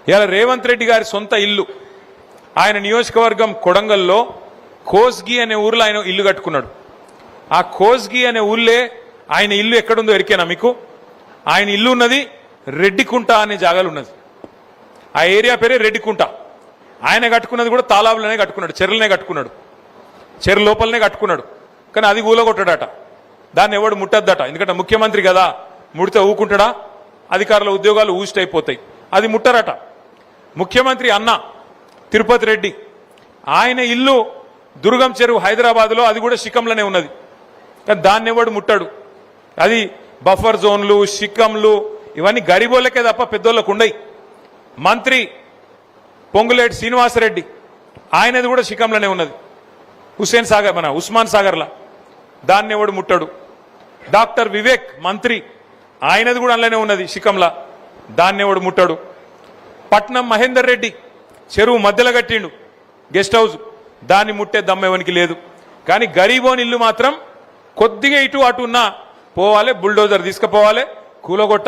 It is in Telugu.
ఇలా రేవంత్ రెడ్డి గారి సొంత ఇల్లు ఆయన నియోజకవర్గం కొడంగల్లో కోస్గి అనే ఊర్లో ఆయన ఇల్లు కట్టుకున్నాడు. ఆ కోస్గి అనే ఊళ్ళే ఆయన ఇల్లు ఎక్కడుందో ఎరికేనా మీకు? ఆయన ఇల్లు ఉన్నది రెడ్డికుంట అనే జాగాలు ఉన్నది. ఆ ఏరియా పేరే రెడ్డికుంట. ఆయన కట్టుకున్నది కూడా తాలాబులనే కట్టుకున్నాడు, చెరువులనే కట్టుకున్నాడు, చెరువు లోపలనే కట్టుకున్నాడు. కానీ అది ఊలగొట్టాడట, దాన్ని ఎవడు ముట్టద్దట. ఎందుకంటే ముఖ్యమంత్రి కదా, ముడితే ఊకుంటాడా? అధికారుల ఉద్యోగాలు ఊస్ట్ అయిపోతాయి, అది ముట్టరట. ముఖ్యమంత్రి అన్న తిరుపతి రెడ్డి ఆయన ఇల్లు దుర్గం చెరువు హైదరాబాద్లో, అది కూడా శిఖంలోనే ఉన్నది. కానీ దాన్ని ఎవడు ముట్టాడు. అది బఫర్ జోన్లు, శిఖంలు ఇవన్నీ గరీబోళ్ళకే తప్ప పెద్దోళ్ళకు ఉండయి. మంత్రి పొంగులేటి శ్రీనివాసరెడ్డి ఆయనది కూడా శిఖంలోనే ఉన్నది, హుస్సేన్ సాగర్ మన ఉస్మాన్ సాగర్లా, దాన్ని ఎవడు ముట్టాడు. డాక్టర్ వివేక్ మంత్రి ఆయనది కూడా అందులోనే ఉన్నది శిఖంలా, దాన్ని ఎవడు ముట్టాడు. పట్నం మహేందర్ రెడ్డి చెరువు మధ్యలో కట్టిండు గెస్ట్ హౌస్, దాన్ని ముట్టే దమ్మెవనికి లేదు. కానీ గరీబోని ఇల్లు మాత్రం కొద్దిగా ఇటు అటు ఉన్నా పోవాలి, బుల్డోజర్ తీసుకుపోవాలి, కూలగొట్టాలి.